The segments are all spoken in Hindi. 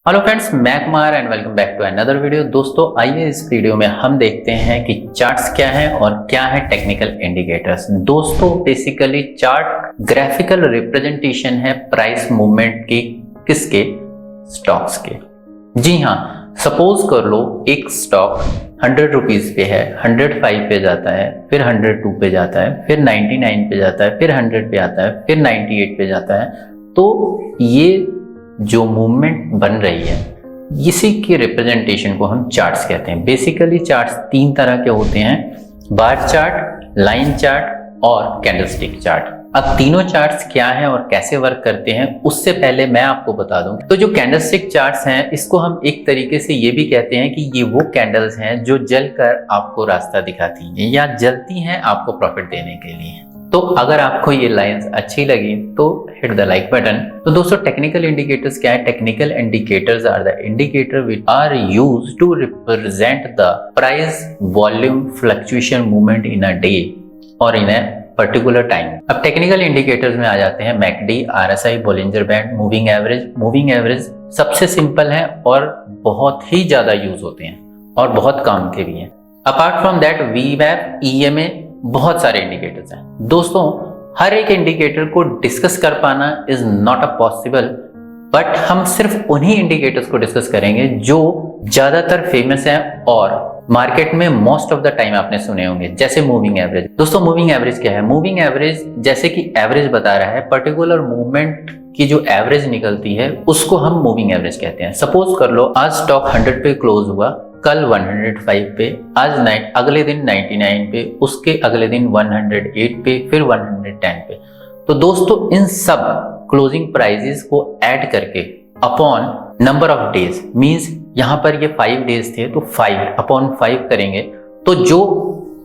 हेलो फ्रेंड्स, मैं Kumar and welcome back to another video. दोस्तों आइए इस वीडियो में हम देखते हैं कि चार्ट्स क्या है और क्या है टेक्निकल इंडिकेटर्स। दोस्तों बेसिकली चार्ट ग्राफिकल रिप्रेजेंटेशन है प्राइस मूवमेंट की, किसके? स्टॉक्स के। जी हाँ, सपोज कर लो एक स्टॉक 100 रुपीज पे है, 105 पे जाता है, फिर 102 पे जाता है, फिर 99 पे जाता है, फिर 100 पे आता है, फिर 98 पे जाता है। तो ये जो मूवमेंट बन रही है इसी की रिप्रेजेंटेशन को हम चार्ट्स कहते हैं। बेसिकली चार्ट्स तीन तरह के होते हैं, बार चार्ट, लाइन चार्ट और कैंडलस्टिक चार्ट। अब तीनों चार्ट्स क्या हैं और कैसे वर्क करते हैं उससे पहले मैं आपको बता दूं तो जो कैंडलस्टिक चार्ट्स हैं इसको हम एक तरीके से ये भी कहते हैं कि ये वो कैंडल्स हैं जो जलकर आपको रास्ता दिखाती हैं या जलती हैं आपको प्रॉफिट देने के लिए। तो अगर आपको ये लाइंस अच्छी लगी तो हिट द लाइक बटन। तो दोस्तों टेक्निकल इंडिकेटर्स क्या है? Technical indicators are the indicator which are used to represent the price volume fluctuation movement in a day और इन अ पर्टिकुलर टाइम। अब टेक्निकल इंडिकेटर्स में आ जाते हैं MACD, RSI, Bollinger band, moving average. Moving average सबसे सिंपल है और बहुत ही ज्यादा यूज होते हैं और बहुत काम के भी हैं। अपार्ट फ्रॉम दैट वीमैप, ईएमए, बहुत सारे इंडिकेटर्स हैं। दोस्तों हर एक इंडिकेटर को डिस्कस कर पाना is not a possible, but हम सिर्फ उन्हीं इंडिकेटर्स को डिस्कस करेंगे जो ज्यादातर फेमस हैं और मार्केट में मोस्ट ऑफ द टाइम आपने सुने होंगे, जैसे मूविंग एवरेज। दोस्तों मूविंग एवरेज क्या है? मूविंग एवरेज जैसे कि एवरेज बता रहा है, पर्टिकुलर मूवमेंट की जो एवरेज निकलती है उसको हम मूविंग एवरेज कहते हैं। सपोज कर लो आज स्टॉक 100 पे क्लोज हुआ, कल 105 पे, आज अगले दिन 99 पे, उसके अगले दिन 108 पे, फिर 110 पे। तो दोस्तों इन सब क्लोजिंग प्राइसेस को ऐड करके upon number of days, means यहां पर ये 5 डेज थे तो 5 अपॉन 5 करेंगे तो जो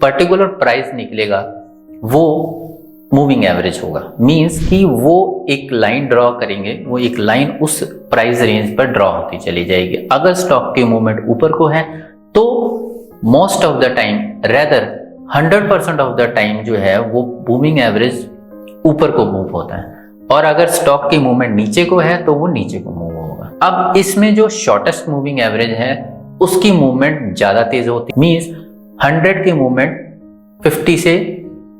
पर्टिकुलर प्राइस निकलेगा वो मूविंग एवरेज होगा। मींस कि वो एक लाइन ड्रॉ करेंगे, वो एक लाइन उस प्राइस रेंज पर ड्रॉ होती चली जाएगी। अगर स्टॉक की मूवमेंट ऊपर को है तो most of the time, rather 100% of the time जो है वो मूविंग एवरेज ऊपर को मूव होता है, और अगर स्टॉक की मूवमेंट नीचे को है तो वो नीचे को मूव होगा। अब इसमें जो शॉर्टेस्ट मूविंग एवरेज है उसकी मूवमेंट ज्यादा तेज होती है, मींस 100 की मूवमेंट 50 से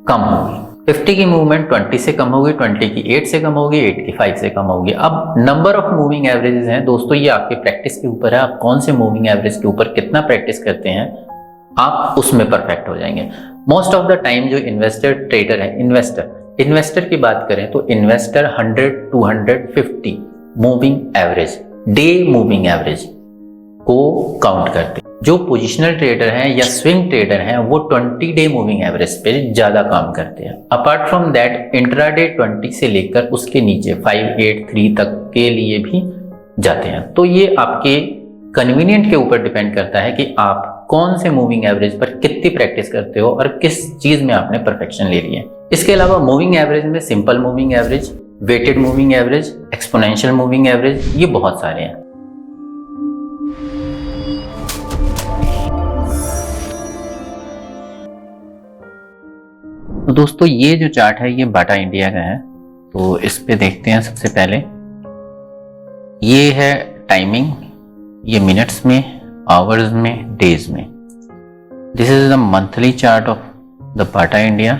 कम होगी, 50 की मूवमेंट 20 से कम होगी, 20 की 8 से कम होगी, 8 की 5 से कम होगी। अब नंबर ऑफ मूविंग एवरेजेस हैं दोस्तों, ये आपके प्रैक्टिस के ऊपर है, आप कौन से मूविंग एवरेज के ऊपर कितना प्रैक्टिस करते हैं आप उसमें परफेक्ट हो जाएंगे। मोस्ट ऑफ द टाइम जो इन्वेस्टर ट्रेडर है, इन्वेस्टर की बात करें तो investor 100 to 150 moving average, day moving average को काउंट करते हैं। जो पोजिशनल ट्रेडर हैं या स्विंग ट्रेडर हैं वो 20 डे मूविंग एवरेज पे ज्यादा काम करते हैं। अपार्ट फ्रॉम दैट इंट्राडे 20 से लेकर उसके नीचे 5, 8, 3 तक के लिए भी जाते हैं। तो ये आपके कन्वीनियंट के ऊपर डिपेंड करता है कि आप कौन से मूविंग एवरेज पर कितनी प्रैक्टिस करते हो और किस चीज में आपने परफेक्शन ले ली है। इसके अलावा मूविंग एवरेज में simple moving average, weighted moving average, exponential moving average, ये बहुत सारे हैं। तो दोस्तों ये जो चार्ट है ये बाटा इंडिया का है, तो इस पे देखते हैं। सबसे पहले ये है टाइमिंग, ये मिनट्स में, आवर्स में, डेज में। This is the monthly chart of the Bata India.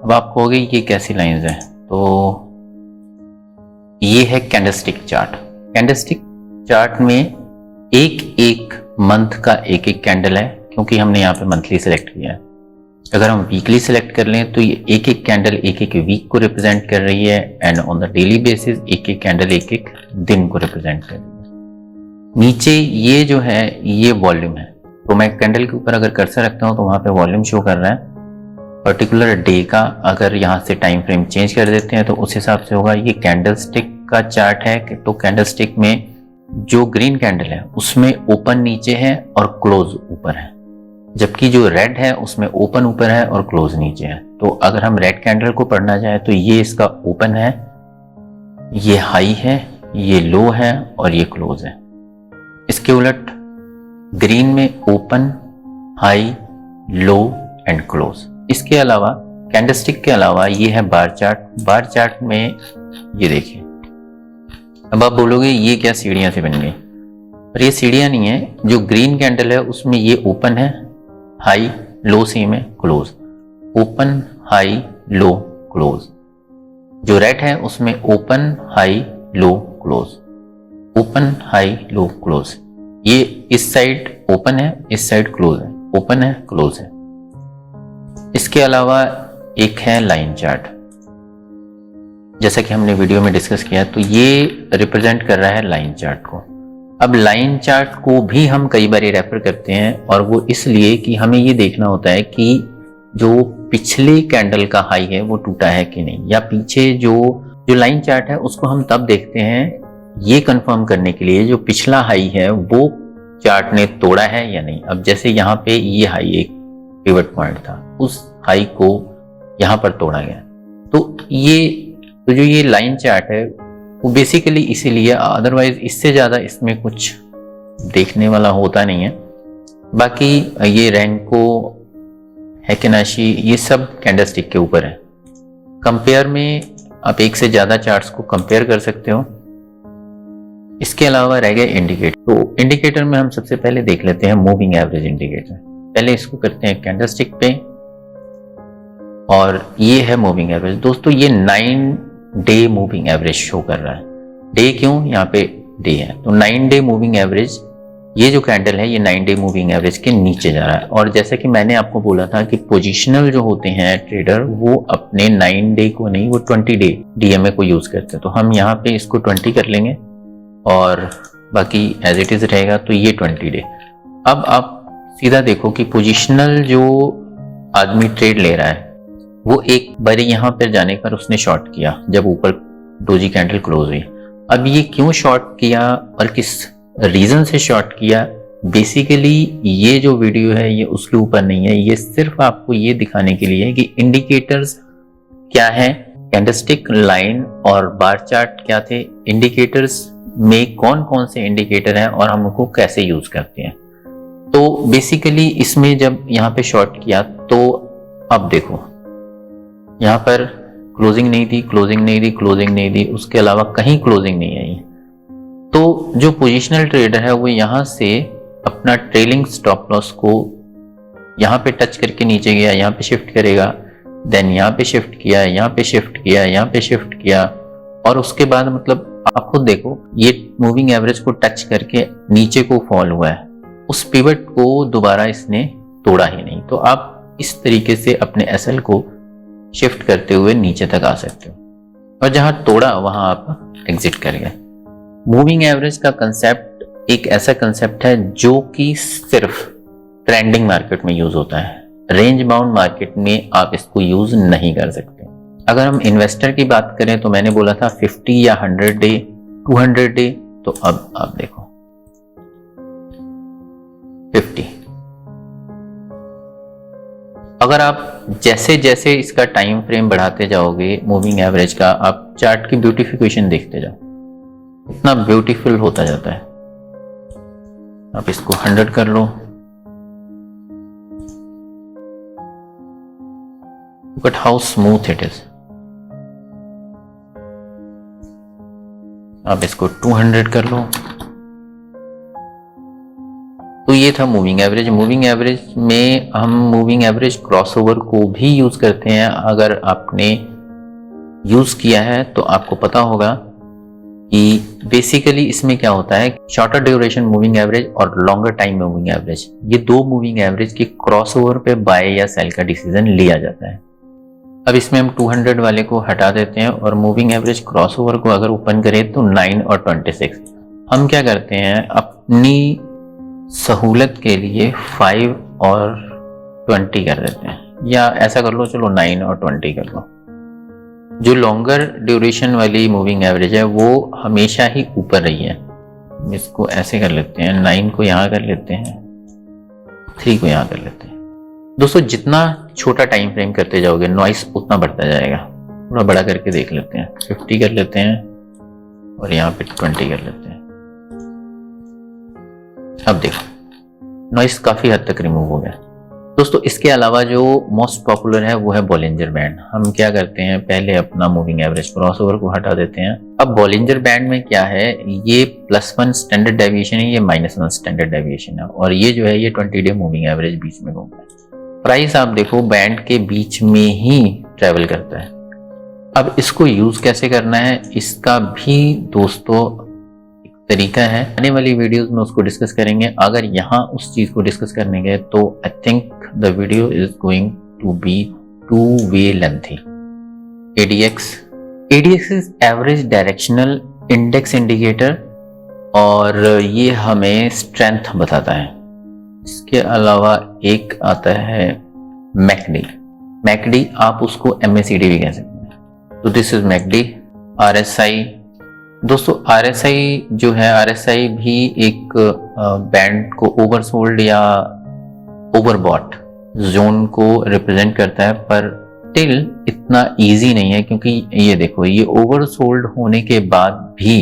अब आप कहोगे ये कैसी लाइंस है, तो ये है कैंडलस्टिक चार्ट। कैंडलस्टिक चार्ट में एक एक मंथ का एक एक कैंडल है, क्योंकि हमने यहाँ पे मंथली सेलेक्ट किया है। अगर हम वीकली सेलेक्ट कर लें तो ये एक एक कैंडल एक एक वीक को रिप्रेजेंट कर रही है, and on the daily basis एक एक कैंडल एक एक दिन को रिप्रेजेंट कर रही है। नीचे ये जो है ये वॉल्यूम है, तो मैं कैंडल के ऊपर अगर कर्सर रखता हूँ तो वहां पे वॉल्यूम शो कर रहा है पर्टिकुलर डे का। अगर यहाँ से टाइम फ्रेम चेंज कर देते हैं तो उस हिसाब से होगा। ये कैंडलस्टिक का चार्ट है, तो कैंडलस्टिक में जो ग्रीन कैंडल है उसमें ओपन नीचे है और क्लोज ऊपर है, जबकि जो रेड है उसमें ओपन ऊपर है और क्लोज नीचे है। तो अगर हम रेड कैंडल को पढ़ना चाहे तो ये इसका ओपन है, ये हाई है, ये लो है और ये क्लोज है। इसके उलट ग्रीन में open, high, low and close. इसके अलावा कैंडलस्टिक के अलावा ये है बार चार्ट। बार चार्ट में ये देखिए, अब आप बोलोगे ये क्या सीढ़ियां से बन गई, और ये सीढ़ियां नहीं है। जो ग्रीन कैंडल है उसमें ये ओपन है, हाई लो सेम है, close, open high low close. जो रेड है उसमें open high low close, open high low close. ये इस साइड ओपन है, इस साइड क्लोज है, ओपन है क्लोज है। इसके अलावा एक है लाइन चार्ट, जैसा कि हमने वीडियो में डिस्कस किया, तो ये रिप्रेजेंट कर रहा है लाइन चार्ट को। अब लाइन चार्ट को भी हम कई बार रेफर करते हैं, और वो इसलिए कि हमें ये देखना होता है कि जो पिछले कैंडल का हाई है वो टूटा है कि नहीं, या पीछे जो लाइन चार्ट है उसको हम तब देखते हैं ये कंफर्म करने के लिए जो पिछला हाई है वो चार्ट ने तोड़ा है या नहीं। अब जैसे यहाँ पे ये हाई एक पिवट पॉइंट था, उस हाई को यहाँ पर तोड़ा गया, तो जो ये लाइन चार्ट है वो बेसिकली इसीलिए, अदरवाइज इससे ज्यादा इसमें कुछ देखने वाला होता नहीं है। बाकी ये रैंको, हैकेनाशी, ये सब कैंडलस्टिक के ऊपर है। कंपेयर में आप एक से ज्यादा चार्ट्स को कंपेयर कर सकते हो। इसके अलावा रह गए इंडिकेटर। तो इंडिकेटर में हम सबसे पहले देख लेते हैं मूविंग एवरेज इंडिकेटर। पहले इसको करते हैं कैंडलस्टिक पे, और ये है मूविंग एवरेज। दोस्तों ये 9 डे मूविंग एवरेज शो कर रहा है। डे क्यों, यहाँ पे डे है, तो 9 डे मूविंग एवरेज, ये जो कैंडल है ये 9 डे मूविंग एवरेज के नीचे जा रहा है। और जैसा कि मैंने आपको बोला था कि पोजिशनल जो होते हैं ट्रेडर, वो अपने 9 डे को नहीं, वो 20 डे डीएमए को यूज करते हैं। तो हम यहाँ पे इसको 20 कर लेंगे और बाकी एज इट इज रहेगा, तो ये 20 डे। अब आप सीधा देखो कि पोजिशनल जो आदमी ट्रेड ले रहा है वो एक बार यहाँ पर जाने पर उसने शॉर्ट किया जब ऊपर डोजी कैंडल क्लोज हुई। अब ये क्यों शॉर्ट किया और किस रीजन से शॉर्ट किया, बेसिकली ये जो वीडियो है ये उसके ऊपर नहीं है, ये सिर्फ आपको ये दिखाने के लिए है कि इंडिकेटर्स क्या है, कैंडलस्टिक, लाइन और बार चार्ट क्या थे, इंडिकेटर्स में कौन कौन से इंडिकेटर हैं और हम उनको कैसे यूज करते हैं। तो बेसिकली इसमें जब यहाँ पे शॉर्ट किया तो अब देखो यहाँ पर क्लोजिंग नहीं थी, क्लोजिंग नहीं थी, क्लोजिंग नहीं थी, उसके अलावा कहीं क्लोजिंग नहीं आई। तो जो पोजिशनल ट्रेडर है वो यहाँ से अपना ट्रेलिंग स्टॉप लॉस को यहाँ पे टच करके नीचे गया, यहाँ पे शिफ्ट करेगा, देन यहाँ पे शिफ्ट किया, यहाँ पे शिफ्ट किया, यहाँ पे शिफ्ट किया, और उसके बाद मतलब आप खुद देखो ये मूविंग एवरेज को टच करके नीचे को फॉल हुआ है, उस पिवट को दोबारा इसने तोड़ा ही नहीं। तो आप इस तरीके से अपने एसएल को शिफ्ट करते हुए नीचे तक आ सकते हो, और जहां तोड़ा वहां आप एग्जिट कर गए। मूविंग एवरेज का कंसेप्ट एक ऐसा कंसेप्ट है जो कि सिर्फ ट्रेंडिंग मार्केट में यूज होता है, रेंज बाउंड मार्केट में आप इसको यूज नहीं कर सकते। अगर हम इन्वेस्टर की बात करें तो मैंने बोला था 50 या 100 डे, 200 डे, तो अब आप देखो 50। अगर आप जैसे जैसे इसका टाइम फ्रेम बढ़ाते जाओगे मूविंग एवरेज का, आप चार्ट की ब्यूटिफिकेशन देखते जाओ, इतना ब्यूटीफुल होता जाता है। आप इसको 100 कर लो, look at how smooth it is। आप इसको 200 कर लो, तो ये था मूविंग एवरेज। मूविंग एवरेज में हम मूविंग एवरेज क्रॉसओवर को भी यूज करते हैं। अगर आपने यूज किया है तो आपको पता होगा कि बेसिकली इसमें क्या होता है, शॉर्टर ड्यूरेशन मूविंग एवरेज और लॉन्गर टाइम मूविंग एवरेज, ये दो मूविंग एवरेज के क्रॉसओवर पे बाय या सेल का डिसीजन लिया जाता है। अब इसमें हम 200 वाले को हटा देते हैं और मूविंग एवरेज क्रॉसओवर को अगर ओपन करें तो 9 और 26। हम क्या करते हैं, अपनी सहूलत के लिए 5 और 20 कर देते हैं, या ऐसा कर लो, चलो 9 और 20 कर लो। जो लॉन्गर ड्यूरेशन वाली मूविंग एवरेज है वो हमेशा ही ऊपर रही है। इसको ऐसे कर लेते हैं, 9 को यहाँ कर लेते हैं, 3 को यहाँ कर लेते हैं। दोस्तों जितना छोटा टाइम फ्रेम करते जाओगे नॉइस उतना बढ़ता जाएगा। थोड़ा बड़ा करके देख लेते हैं, 50 कर लेते हैं और यहाँ पे 20 कर लेते हैं। अब देखो नॉइस काफी हद तक रिमूव हो गया। दोस्तों इसके अलावा जो मोस्ट पॉपुलर है वो है बॉलिंजर बैंड। हम क्या करते हैं, पहले अपना मूविंग एवरेज क्रॉसओवर को हटा देते हैं। अब बॉलिंजर बैंड में क्या है, ये +1 स्टैंडर्ड डेविएशन है, ये -1 स्टैंडर्ड डेविएशन है, और ये जो है ये 20 डे मूविंग एवरेज बीच में घूमता है। प्राइस आप देखो बैंड के बीच में ही ट्रेवल करता है। अब इसको यूज कैसे करना है, इसका भी दोस्तों एक तरीका है, आने वाली वीडियोस में उसको डिस्कस करेंगे। अगर यहाँ उस चीज को डिस्कस करने गए तो I think the video is going to be 2 way lengthy. ADX is average directional index indicator, और ये हमें स्ट्रेंथ बताता है। इसके अलावा एक आता है मैकडी, आप उसको MACD भी कह सकते हैं। तो दिस इज मैकडी। RSI, दोस्तों RSI जो है, RSI भी एक बैंड को ओवरसोल्ड या ओवरबॉट जोन को रिप्रेजेंट करता है, पर टिल इतना इजी नहीं है, क्योंकि ये देखो ये ओवरसोल्ड होने के बाद भी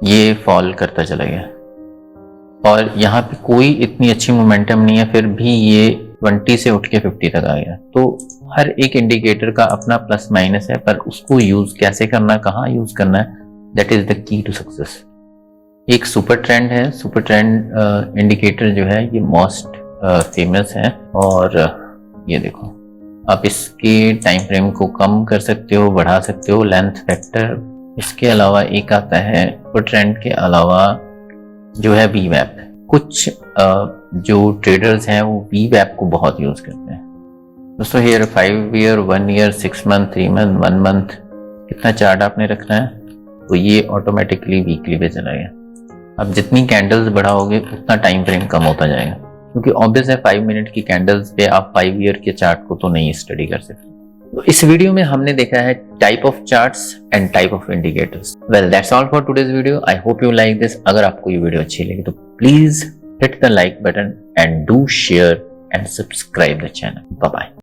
ये फॉल करता चला गया, और यहाँ पे कोई इतनी अच्छी मोमेंटम नहीं है, फिर भी ये 20 से उठ के 50 तक आ गया। तो हर एक इंडिकेटर का अपना प्लस माइनस है, पर उसको यूज कैसे करना, कहाँ यूज करना है, that is the key to success. एक सुपर ट्रेंड है, सुपर ट्रेंड इंडिकेटर जो है ये मोस्ट फेमस है, और ये देखो आप इसके टाइम फ्रेम को कम कर सकते हो, बढ़ा सकते हो, लेंथ फैक्टर। इसके अलावा एक आता है सुपर ट्रेंड के अलावा जो है VWAP। कुछ जो ट्रेडर्स हैं वो VWAP को बहुत यूज करते हैं। दोस्तों here 5 year, 1 year, 6 month, 3 month, 1 month, कितना चार्ट आपने रखना है, तो ये ऑटोमेटिकली वीकली पे चला गया। अब जितनी कैंडल्स बढ़ाओगे उतना टाइम फ्रेम कम होता जाएगा, क्योंकि ऑब्वियस है 5 मिनट की कैंडल्स पे आप 5 ईयर के चार्ट को तो नहीं स्टडी कर सकते। तो इस वीडियो में हमने देखा है type of charts and type of indicators. Well that's all for today's video. I hope you like this. अगर आपको ये वीडियो अच्छी लगी तो please hit the like button and do share and subscribe the channel. Bye bye.